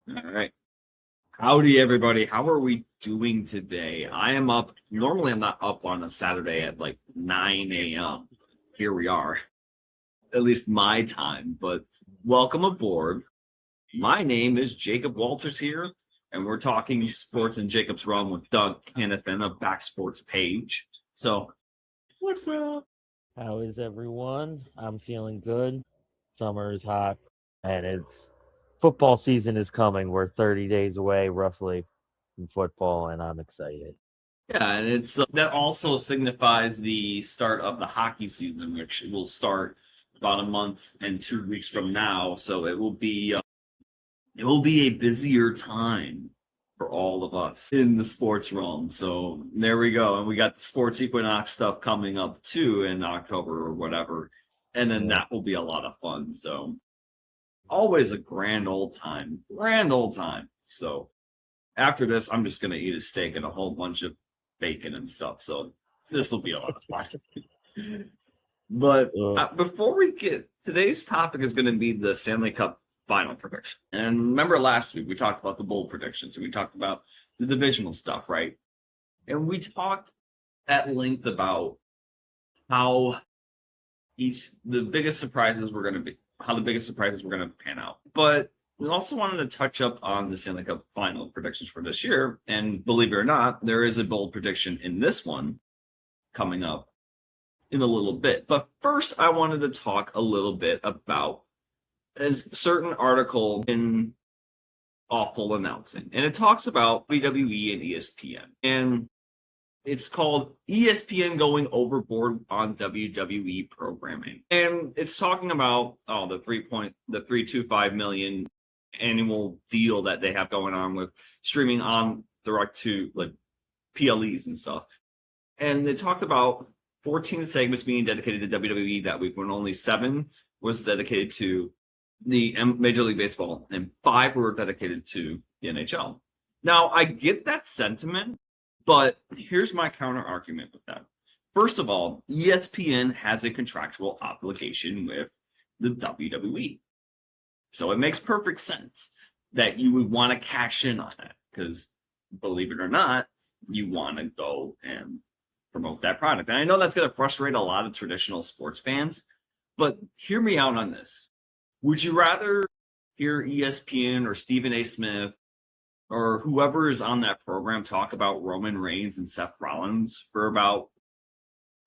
All right. Howdy, everybody. How are we doing today? I am up. Normally, I'm not up on a Saturday at like 9 a.m. Here we are, at least my time. But welcome aboard. My name is Jacob Walters here, and we're talking sports in Jacob's Realm with Doug Kennethan of Back Sports Page. So, what's up? How is everyone? I'm feeling good. Summer is hot, and it's football season is coming. We're 30 days away, roughly, from football, and I'm excited. Yeah, and it's that also signifies the start of the hockey season, which will start about a month and 2 weeks from now. So it will be a busier time for all of us in the sports realm. So there we go. And we got the sports equinox stuff coming up too in October or whatever. And then Yeah. that will be a lot of fun. So always a grand old time. Grand old time. So after this, I'm just gonna eat a steak and a whole bunch of bacon and stuff. So this will be a lot of fun. But Ugh. before we get today's topic is going to be the Stanley Cup final prediction. And remember last week we talked about the bold predictions and we talked about the divisional stuff, right? And we talked at length about how the biggest surprises were going to be, how the biggest surprises were going to pan out. But we also wanted to touch up on the Stanley Cup final predictions for this year. And believe it or not, there is a bold prediction in this one coming up in a little bit. But first, I wanted to talk a little bit about a certain article in Awful Announcing, and it talks about WWE and ESPN, and it's called ESPN going overboard on WWE programming, and it's talking about the 325 million annual deal that they have going on with streaming on direct to like PLEs and stuff. And they talked about 14 segments being dedicated to WWE that week, when only seven was dedicated to the Major League Baseball and five were dedicated to the NHL. Now, I get that sentiment, but here's my counter argument with that. First of all, ESPN has a contractual obligation with the WWE. So it makes perfect sense that you would want to cash in on it because, believe it or not, you want to go and promote that product. And I know that's going to frustrate a lot of traditional sports fans, but hear me out on this. Would you rather hear ESPN or Stephen A. Smith or whoever is on that program talk about Roman Reigns and Seth Rollins for about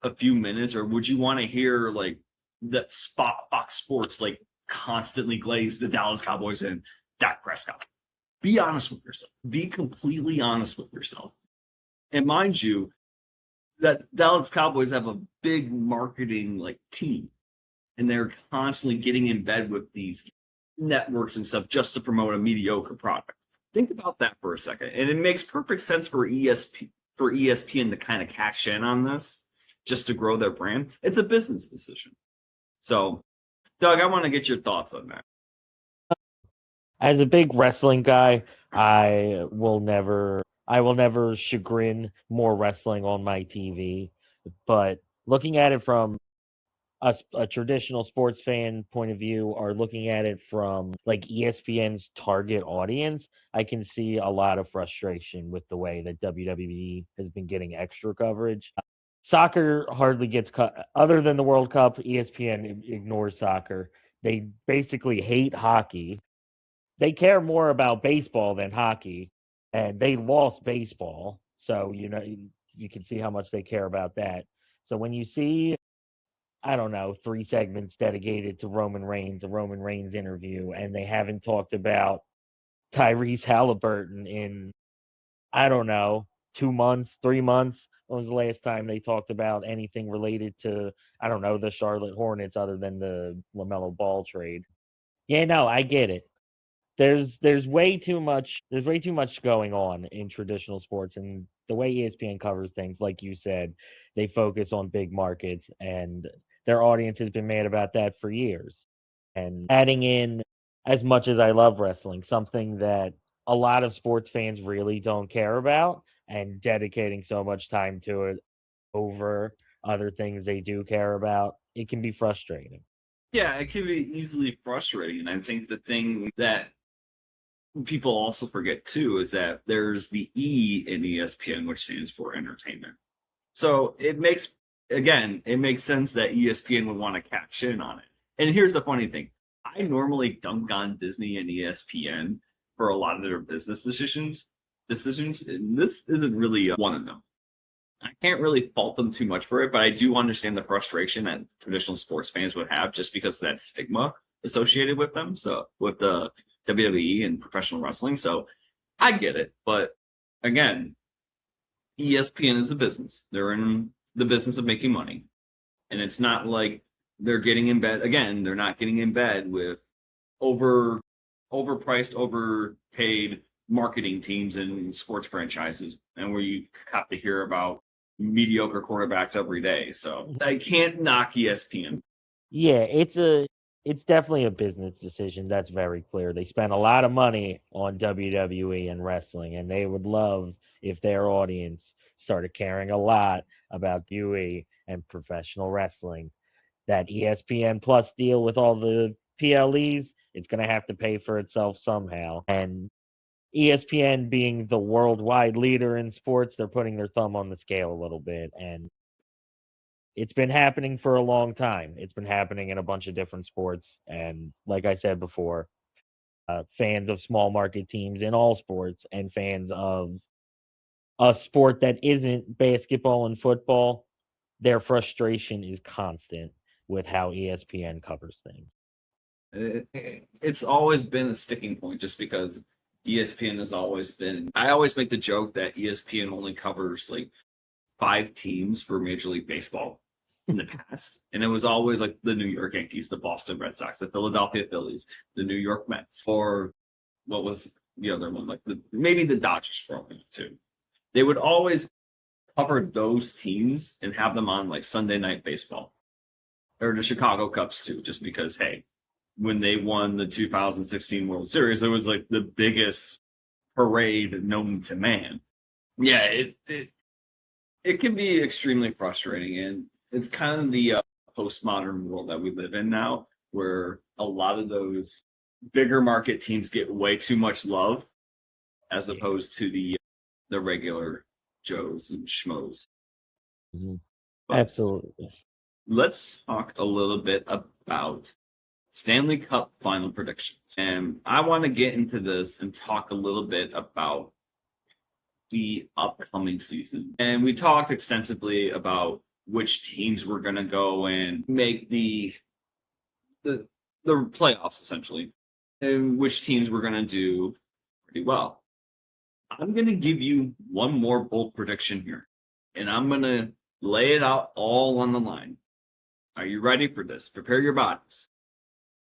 a few minutes, or would you want to hear like that spot Fox Sports like constantly glaze the Dallas Cowboys and Dak Prescott? Be honest with yourself. Be completely honest with yourself. And mind you, that Dallas Cowboys have a big marketing like team, and they're constantly getting in bed with these networks and stuff just to promote a mediocre product. Think about that for a second, and it makes perfect sense for ESPN to kind of cash in on this just to grow their brand. It's a business decision. So, Doug, I want to get your thoughts on that. As a big wrestling guy, I will never chagrin more wrestling on my TV. But looking at it from a traditional sports fan point of view, or looking at it from like ESPN's target audience, I can see a lot of frustration with the way that WWE has been getting extra coverage. Soccer hardly gets cut, other than the World Cup. ESPN ignores soccer. They basically hate hockey. They care more about baseball than hockey, and they lost baseball. So, you can see how much they care about that. So when you see, I don't know, 3 segments dedicated to Roman Reigns, a Roman Reigns interview, and they haven't talked about Tyrese Halliburton in, I don't know, 2 months, 3 months. When was the last time they talked about anything related to, I don't know, the Charlotte Hornets other than the LaMelo Ball trade? Yeah, no, I get it. There's way too much going on in traditional sports, and the way ESPN covers things, like you said, they focus on big markets, and their audience has been mad about that for years. And adding in, as much as I love wrestling, something that a lot of sports fans really don't care about, and dedicating so much time to it over other things they do care about, it can be frustrating. Yeah, it can be easily frustrating. And I think the thing that people also forget too is that there's the E in ESPN, which stands for entertainment. So it makes sense that ESPN would want to cash in on it. And here's the funny thing. I normally dunk on Disney and ESPN for a lot of their business decisions, and this isn't really one of them. I can't really fault them too much for it, but I do understand the frustration that traditional sports fans would have just because of that stigma associated with them. So with the WWE and professional wrestling. So I get it. But again, ESPN is a business. They're in the business of making money. And it's not like they're getting in bed again, they're not getting in bed with over overpriced, overpaid marketing teams and sports franchises, and where you have to hear about mediocre quarterbacks every day. So I can't knock ESPN. Yeah, it's definitely a business decision. That's very clear. They spend a lot of money on WWE and wrestling, and they would love if their audience started caring a lot about UE and professional wrestling. That ESPN Plus deal with all the PLEs, it's going to have to pay for itself somehow. And ESPN being the worldwide leader in sports, they're putting their thumb on the scale a little bit. And it's been happening for a long time. It's been happening in a bunch of different sports. And like I said before, fans of small market teams in all sports and fans of a sport that isn't basketball and football, their frustration is constant with how ESPN covers things. It's always been a sticking point just because ESPN has always been. I always make the joke that ESPN only covers like 5 teams for Major League Baseball in the past. And it was always like the New York Yankees, the Boston Red Sox, the Philadelphia Phillies, the New York Mets, or what was the other one? Like maybe the Dodgers thrown in it too. They would always cover those teams and have them on like Sunday Night Baseball or the Chicago Cubs too, just because, hey, when they won the 2016 World Series, it was like the biggest parade known to man. Yeah, it can be extremely frustrating, and it's kind of the postmodern world that we live in now, where a lot of those bigger market teams get way too much love, as opposed to the regular Joes and Schmoes. Mhm. But Absolutely. let's talk a little bit about Stanley Cup final predictions. And I want to get into this and talk a little bit about the upcoming season. And we talked extensively about which teams were going to go and make the the playoffs essentially, and which teams were going to do pretty well. I'm going to give you one more bold prediction here, and I'm going to lay it out all on the line. Are you ready for this? Prepare your bodies.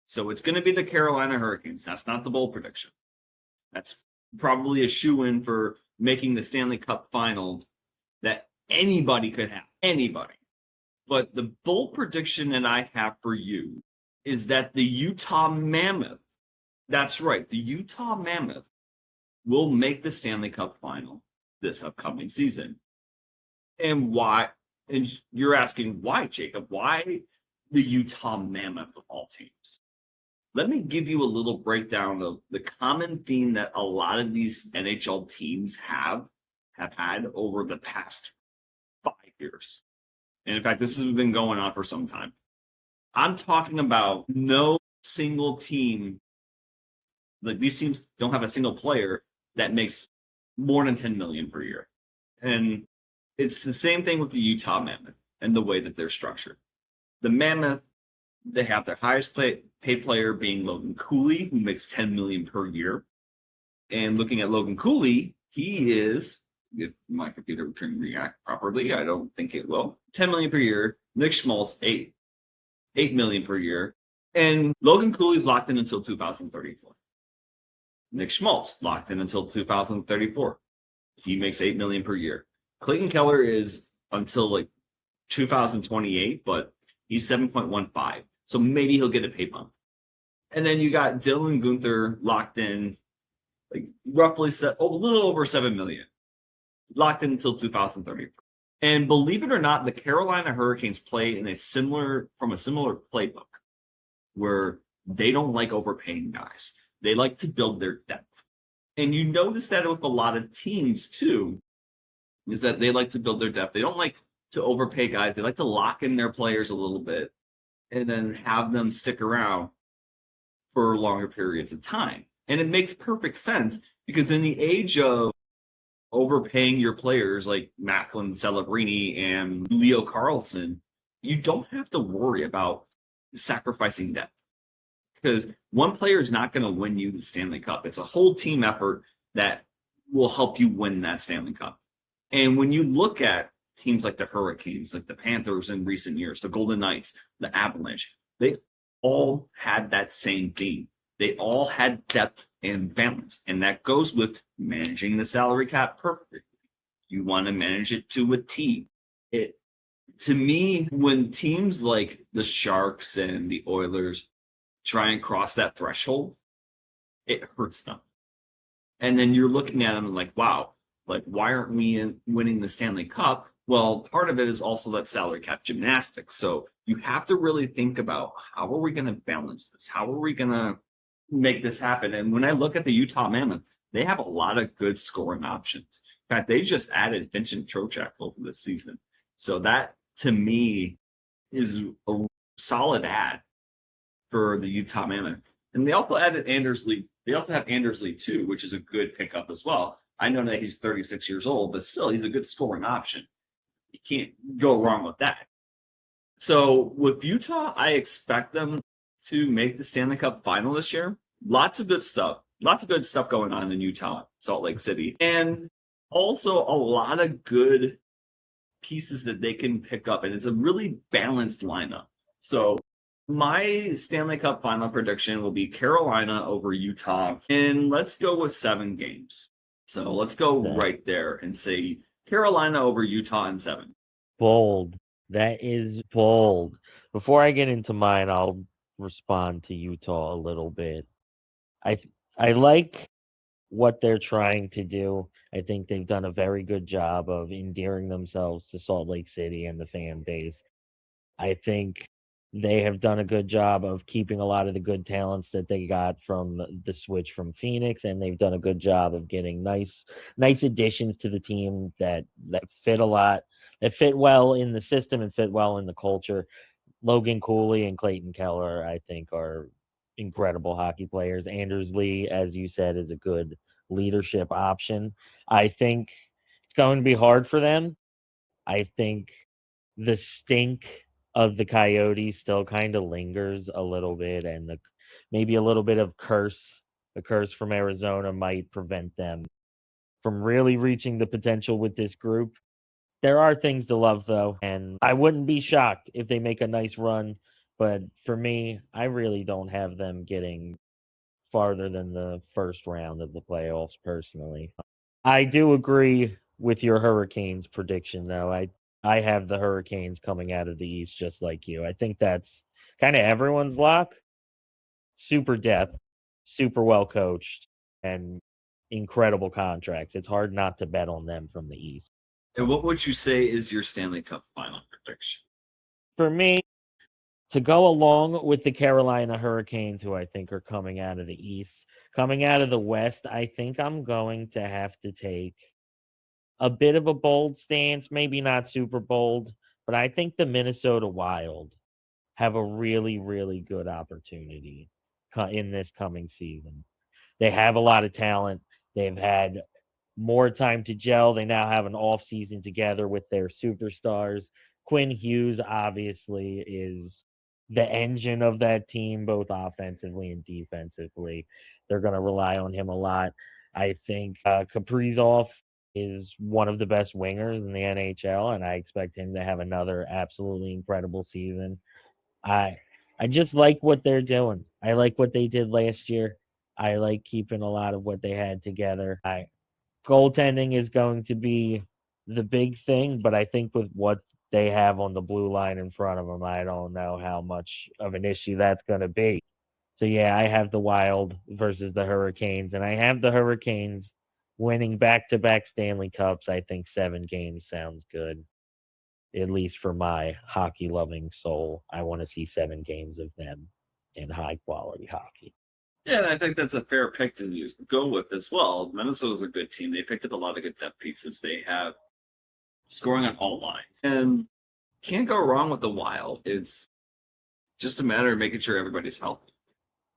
So it's going to be the Carolina Hurricanes. That's not the bold prediction. That's probably a shoe-in for making the Stanley Cup final that anybody could have. Anybody. But the bold prediction that I have for you is that the Utah Mammoth, that's right, the Utah Mammoth will make the Stanley Cup final this upcoming season. And why? And you're asking why, Jacob? Why the Utah Mammoth of all teams? Let me give you a little breakdown of the common theme that a lot of these NHL teams have had over the past 5 years. And in fact, this has been going on for some time. I'm talking about no single team, like these teams don't have a single player that makes more than 10 million per year. And it's the same thing with the Utah Mammoth and the way that they're structured. The Mammoth, they have their highest paid player being Logan Cooley, who makes 10 million per year. And looking at Logan Cooley, he is, if my computer can react properly, I don't think it will, 10 million per year. Nick Schmaltz, 8 million per year. And Logan Cooley's locked in until 2034. Nick Schmaltz locked in until 2034. He makes 8 million per year. Clayton Keller is until like 2028, but he's 7.15. So maybe he'll get a pay bump. And then you got Dylan Gunther locked in like roughly a little over 7 million. Locked in until 2030. And believe it or not, the Carolina Hurricanes play in a similar playbook where they don't like overpaying guys. They like to build their depth. And you notice that with a lot of teams too, is that they like to build their depth. They don't like to overpay guys. They like to lock in their players a little bit and then have them stick around for longer periods of time. And it makes perfect sense because in the age of overpaying your players like Macklin Celebrini and Leo Carlson, you don't have to worry about sacrificing depth because one player is not going to win you the Stanley Cup. It's a whole team effort that will help you win that Stanley Cup. And when you look at teams like the Hurricanes, like the Panthers in recent years, the Golden Knights, the Avalanche, they all had that same theme. They all had depth and balance. And that goes with managing the salary cap perfectly. You want to manage it to a T. It to me, when teams like the Sharks and the Oilers try and cross that threshold, it hurts them. And then you're looking at them and like, wow, like why aren't we winning the Stanley Cup? Well, part of it is also that salary cap gymnastics. So you have to really think about how are we going to balance this? How are we going to make this happen? And when I look at the Utah Mammoth, they have a lot of good scoring options. In fact, they just added Vincent Trocheck over this season. So that to me is a solid add for the Utah Mammoth. And they also added Anders Lee. They also have Anders Lee too, which is a good pickup as well. I know that he's 36 years old, but still he's a good scoring option. You can't go wrong with that. So with Utah, I expect them to make the Stanley Cup final this year. Lots of good stuff. Lots of good stuff going on in Utah, Salt Lake City. And also a lot of good pieces that they can pick up. And it's a really balanced lineup. So my Stanley Cup final prediction will be Carolina over Utah. And let's go with 7 games. So let's go right there and say Carolina over Utah in 7. Bold. That is bold. Before I get into mine, I'll respond to Utah a little bit. I I like what they're trying to do. I think they've done a very good job of endearing themselves to Salt Lake City and the fan base. I think they have done a good job of keeping a lot of the good talents that they got from the switch from Phoenix, and they've done a good job of getting nice additions to the team that fit a lot, that fit well in the system and fit well in the culture. Logan Cooley and Clayton Keller, I think, are incredible hockey players. Anders Lee, as you said, is a good leadership option. I think it's going to be hard for them. I think the stink of the Coyotes still kind of lingers a little bit, and maybe a little bit of the curse from Arizona might prevent them from really reaching the potential with this group. There are things to love, though, and I wouldn't be shocked if they make a nice run. But for me, I really don't have them getting farther than the first round of the playoffs personally. I do agree with your Hurricanes prediction, though. I have the Hurricanes coming out of the East just like you. I think that's kind of everyone's lock. Super depth, super well coached, and incredible contracts. It's hard not to bet on them from the East. And what would you say is your Stanley Cup final prediction? For me, to go along with the Carolina Hurricanes, who I think are coming out of the East, coming out of the West, I think I'm going to have to take a bit of a bold stance, maybe not super bold, but I think the Minnesota Wild have a really, really good opportunity in this coming season. They have a lot of talent. They've had more time to gel. They now have an off season together with their superstars. Quinn Hughes obviously is the engine of that team, both offensively and defensively. They're going to rely on him a lot. I think Kaprizov is one of the best wingers in the NHL, and I expect him to have another absolutely incredible season. I I just like what they're doing. I like what they did last year. I like keeping a lot of what they had together. I Goaltending is going to be the big thing, but I think with what they have on the blue line in front of them, I don't know how much of an issue that's going to be. So yeah, I have the Wild versus the Hurricanes, and I have the Hurricanes winning back-to-back Stanley Cups. I think 7 games sounds good, at least for my hockey-loving soul. I want to see 7 games of them in high-quality hockey. Yeah, and I think that's a fair pick to go with as well. Minnesota's a good team. They picked up a lot of good depth pieces. They have scoring on all lines. And can't go wrong with the Wild. It's just a matter of making sure everybody's healthy.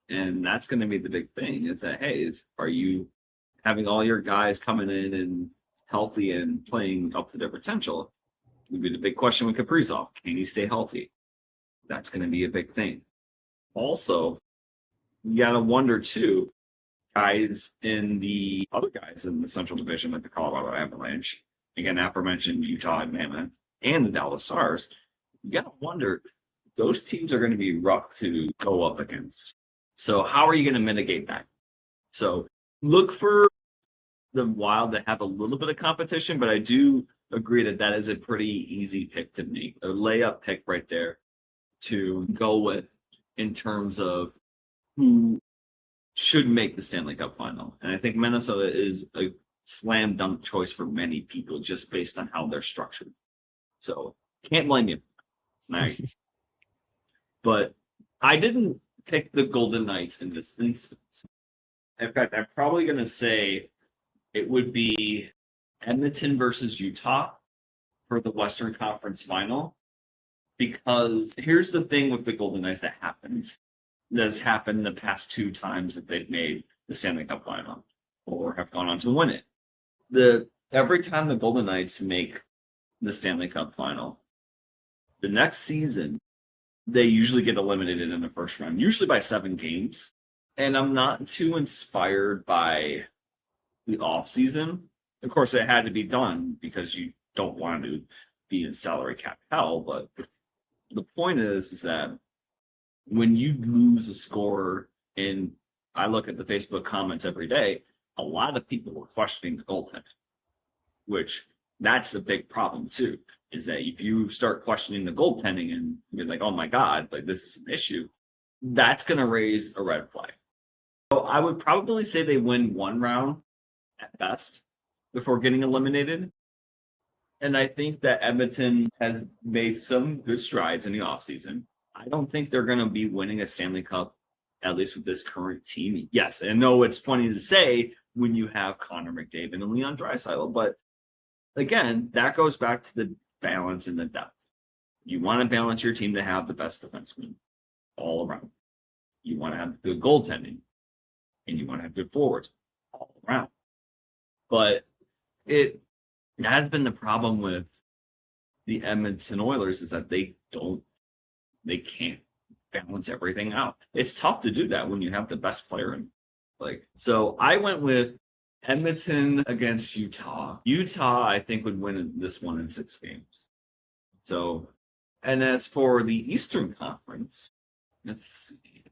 And that's going to be the big thing is that, hey, are you having all your guys coming in and healthy and playing up to their potential? Would be the big question with Kaprizov. Can he stay healthy? That's going to be a big thing. Also, you got to wonder too, guys in the other guys in the Central Division, like the Colorado Avalanche, again, aforementioned Utah and Mammoth, and the Dallas Stars. You got to wonder, those teams are going to be rough to go up against. So, how are you going to mitigate that? So, look for the Wild to have a little bit of competition, but I do agree that that is a pretty easy pick to make, a layup pick right there to go with in terms of who should make the Stanley Cup final. And I think Minnesota is a slam dunk choice for many people just based on how they're structured. So can't blame you. Right. But I didn't pick the Golden Knights in this instance. In fact, I'm probably going to say it would be Edmonton versus Utah for the Western Conference final. Because here's the thing with the Golden Knights that has happened the past two times that they've made the Stanley Cup final or have gone on to win it. Every time the Golden Knights make the Stanley Cup final, the next season they usually get eliminated in the first round, usually by 7 games. And I'm not too inspired by the off season. Of course, it had to be done because you don't want to be in salary cap hell. But the point is that when you lose a scorer, and I look at the Facebook comments every day, a lot of people were questioning the goaltending, which that's a big problem too. Is that if you start questioning the goaltending and you're like, oh my God, like this is an issue, that's going to raise a red flag. So I would probably say they win one round at best before getting eliminated. And I think that Edmonton has made some good strides in the offseason. I don't think they're going to be winning a Stanley Cup, at least with this current team. Yes, and I know it's funny to say when you have Connor McDavid and Leon Draisaitl, but again, that goes back to the balance and the depth. You want to balance your team to have the best defensemen all around. You want to have good goaltending, and you want to have good forwards all around. But it has been the problem with the Edmonton Oilers is that they can't balance everything out. It's tough to do that when you have the best player in. So I went with Edmonton against Utah. Utah, I think, would win this one in 6 games. So, and as for the Eastern Conference, let's see.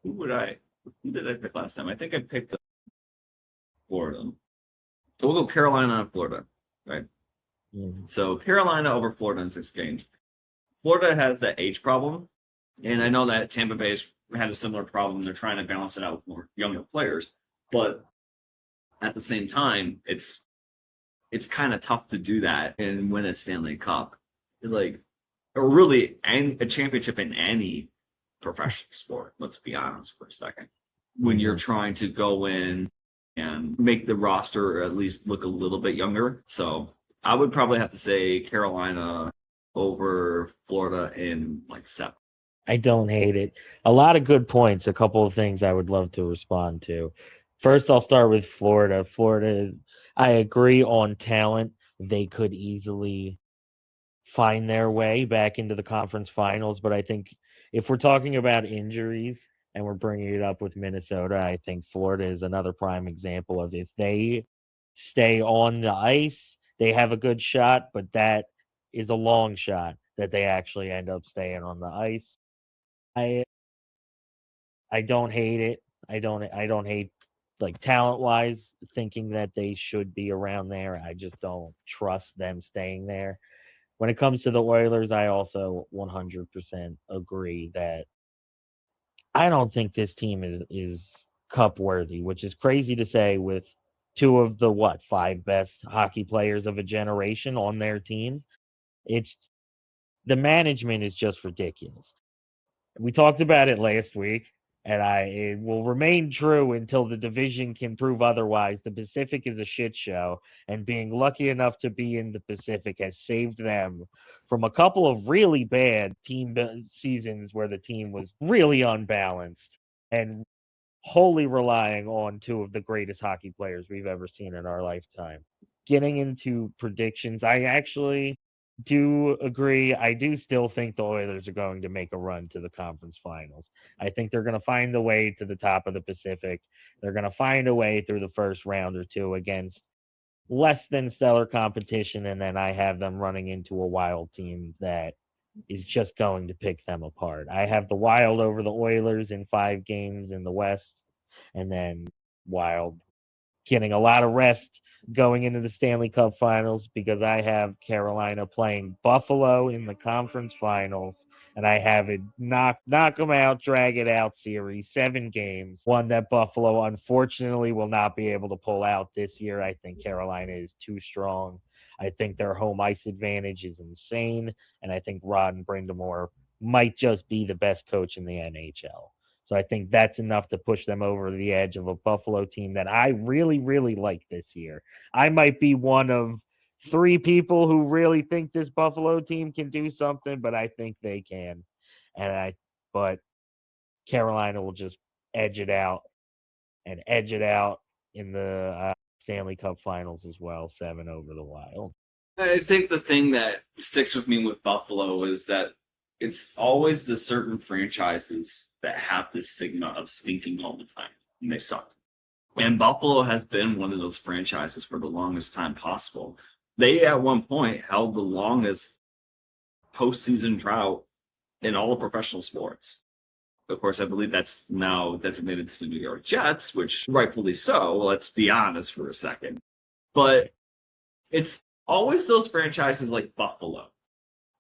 Who did I pick last time? I think I picked Florida. So we'll go Carolina and Florida, right? Mm-hmm. So Carolina over Florida in 6 games. Florida has that age problem, and I know that Tampa Bay has had a similar problem. They're trying to balance it out with more younger players, but at the same time, it's kind of tough to do that and win a Stanley Cup, or really a championship in any professional sport. Let's be honest for a second. When you're trying to go in and make the roster at least look a little bit younger, so I would probably have to say Carolina over Florida in 7. I don't hate it. A lot of good points. A couple of things I would love to respond to. First, I'll start with Florida. Florida, I agree on talent. They could easily find their way back into the conference finals, but I think if we're talking about injuries and we're bringing it up with Minnesota, I think Florida is another prime example of if they stay on the ice, they have a good shot, but that is a long shot that they actually end up staying on the ice. I I don't hate it. I don't hate talent wise thinking that they should be around there. I just don't trust them staying there. When it comes to the Oilers, I also 100% agree that I don't think this team is cup worthy, which is crazy to say with two of the 5 best hockey players of a generation on their teams. It's the management is just ridiculous. We talked about it last week. and it will remain true until the division can prove otherwise. The Pacific is a shit show, and being lucky enough to be in the Pacific has saved them from a couple of really bad seasons where the team was really unbalanced and wholly relying on two of the greatest hockey players we've ever seen in our lifetime. Getting into predictions, I actually do agree. I do still think the Oilers are going to make a run to the conference finals. I think they're going to find a way to the top of the Pacific. They're going to find a way through the first round or two against less than stellar competition, and then I have them running into a Wild team that is just going to pick them apart. I have the Wild over the Oilers in 5 games in the West, and then Wild getting a lot of rest going into the Stanley Cup Finals because I have Carolina playing Buffalo in the conference finals, and I have it knock them out, drag it out series, 7 games. One that Buffalo unfortunately will not be able to pull out this year. I think Carolina is too strong. I think their home ice advantage is insane, and I think Rod Brindamore might just be the best coach in the NHL. So I think that's enough to push them over the edge of a Buffalo team that I really, really like this year. I might be one of 3 people who really think this Buffalo team can do something, but I think they can. But Carolina will just edge it out and edge it out in the Stanley Cup Finals as well, 7 over the Wild. I think the thing that sticks with me with Buffalo is that it's always the certain franchises that have this stigma of stinking all the time, and they suck. And Buffalo has been one of those franchises for the longest time possible. They, at one point, held the longest postseason drought in all of professional sports. Of course, I believe that's now designated to the New York Jets, which rightfully so. Let's be honest for a second. But it's always those franchises like Buffalo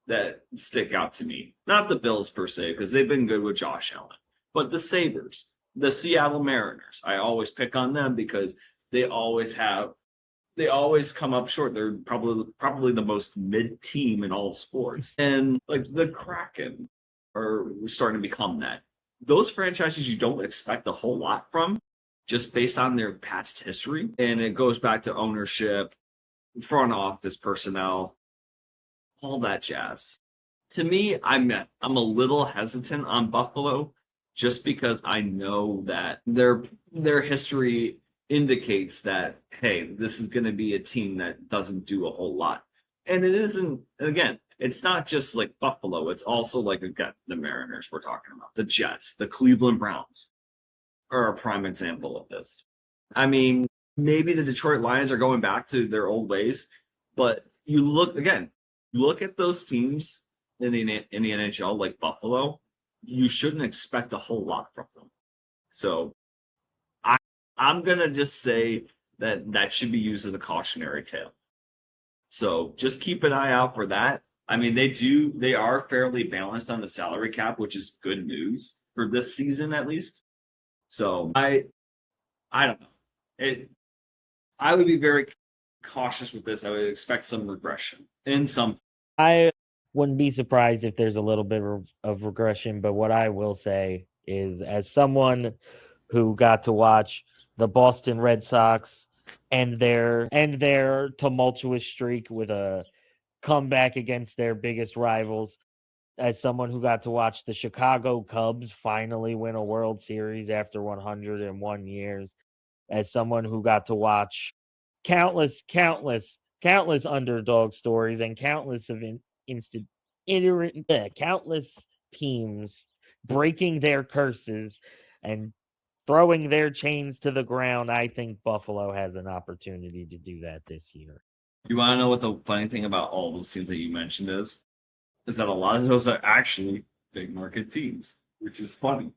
that stick out to me. Not the Bills per se, because they've been good with Josh Allen, but the Sabres, the Seattle Mariners. I always pick on them because they always come up short. They're probably the most mid team in all sports. And like the Kraken are starting to become that. Those franchises you don't expect a whole lot from just based on their past history. And it goes back to ownership, front office personnel, all that jazz. To me, I'm a little hesitant on Buffalo just because I know that their history indicates that, hey, this is going to be a team that doesn't do a whole lot. And it isn't, again, it's not just like Buffalo. It's also like, again, the Mariners we're talking about, the Jets, the Cleveland Browns are a prime example of this. I mean, maybe the Detroit Lions are going back to their old ways, but look at those teams in the NHL like Buffalo, you shouldn't expect a whole lot from them. So I'm going to just say that should be used as a cautionary tale. So just keep an eye out for that. I mean, they are fairly balanced on the salary cap, which is good news for this season at least. So I don't know. I would be very cautious with this. I would expect some regression in some. I wouldn't be surprised if there's a little bit of regression, but what I will say is, as someone who got to watch the Boston Red Sox and their tumultuous streak with a comeback against their biggest rivals, as someone who got to watch the Chicago Cubs finally win a World Series after 101 years, as someone who got to watch countless underdog stories and countless teams breaking their curses and throwing their chains to the ground, I think Buffalo has an opportunity to do that this year. You want to know what the funny thing about all those teams that you mentioned is? Is that a lot of those are actually big market teams, which is funny.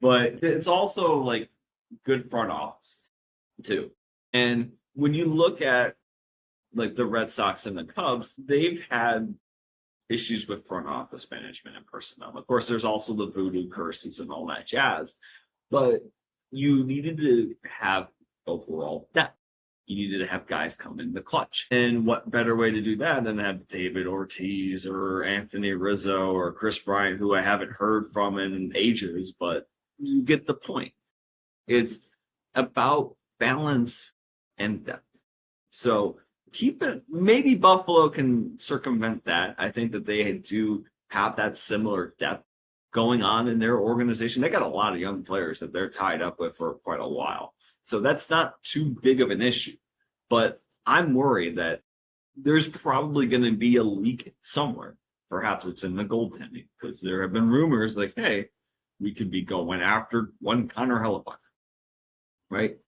But it's also like good front office too. And when you look at like the Red Sox and the Cubs, they've had issues with front office management and personnel. Of course, there's also the voodoo curses and all that jazz. But you needed to have overall depth. You needed to have guys come in the clutch. And what better way to do that than have David Ortiz or Anthony Rizzo or Chris Bryant, who I haven't heard from in ages, but you get the point. It's about balance and depth. So keep it. Maybe Buffalo can circumvent that. I think that they do have that similar depth going on in their organization. They got a lot of young players that they're tied up with for quite a while. So that's not too big of an issue. But I'm worried that there's probably going to be a leak somewhere. Perhaps it's in the goaltending because there have been rumors like, hey, we could be going after one Connor Hellebuck, right?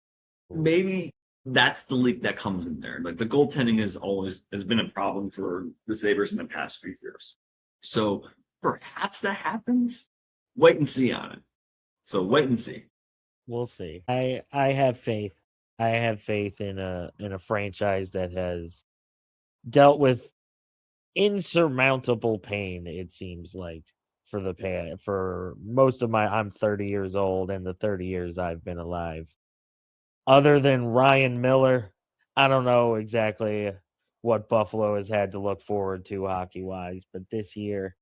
Maybe that's the leak that comes in there. Like the goaltending has been a problem for the Sabres in the past few years. So perhaps that happens. Wait and see on it. So wait and see. We'll see. I have faith. I have faith in a franchise that has dealt with insurmountable pain, it seems like, for most of I'm 30 years old and the 30 years I've been alive. Other than Ryan Miller, I don't know exactly what Buffalo has had to look forward to hockey-wise, but this year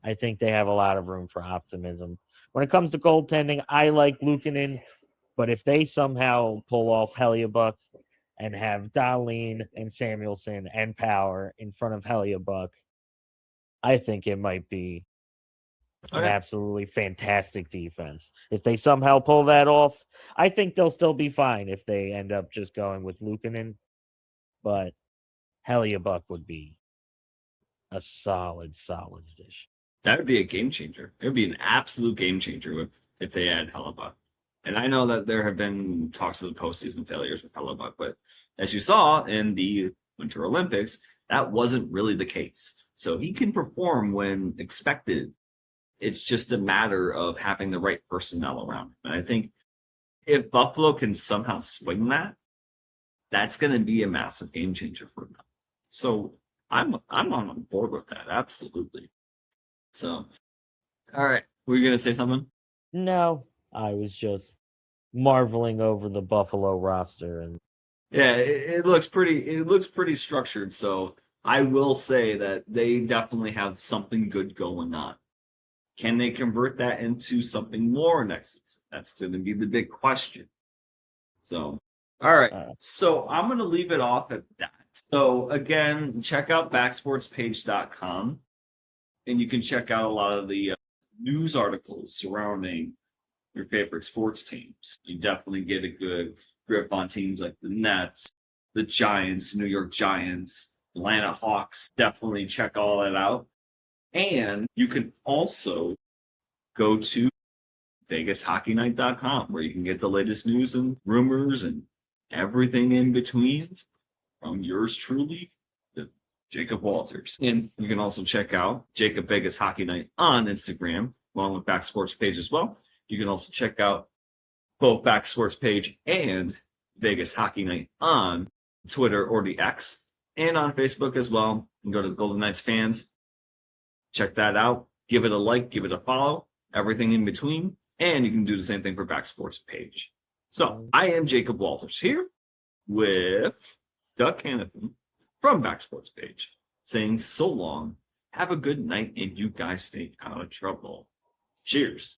I think they have a lot of room for optimism. When it comes to goaltending, I like Luukkonen, but if they somehow pull off Hellebuyck and have Dahlin and Samuelson and Power in front of Hellebuyck, I think it might be an Okay. absolutely fantastic defense. If they somehow pull that off, I think they'll still be fine if they end up just going with Luukkonen, but Hellebuyck would be a solid addition. That would be a game changer. It would be an absolute game changer if they add Hellebuck. And I know that there have been talks of the postseason failures with Hellebuck, but as you saw in the Winter Olympics, that wasn't really the case. So he can perform when expected. It's just a matter of having the right personnel around him. And I think if Buffalo can somehow swing that, that's going to be a massive game changer for them. So I'm on board with that. Absolutely. So, all right. Were you going to say something? No, I was just marveling over the Buffalo roster, and Yeah, it looks pretty. It looks pretty structured. So I will say that they definitely have something good going on. Can they convert that into something more next season? That's going to be the big question. So, all right. uh, So I'm going to leave it off at that. So again, check out backsportspage.com and you can check out a lot of the news articles surrounding your favorite sports teams. You definitely get a good grip on teams like the Nets, the Giants, New York Giants, Atlanta Hawks. Definitely check all that out. And you can also go to VegasHockeyNight.com where you can get the latest news and rumors and everything in between from yours truly, Jacob Walters. And you can also check out Jacob Vegas Hockey Night on Instagram, along with Back Sports Page as well. You can also check out both Back Sports Page and Vegas Hockey Night on Twitter or the X and on Facebook as well. You can go to Golden Knights Fans, check that out, give it a like, give it a follow, everything in between, and you can do the same thing for Back Sports Page. So I am Jacob Walters here with Doug Hannafin from Back Sports Page saying so long, have a good night, and you guys stay out of trouble. Cheers.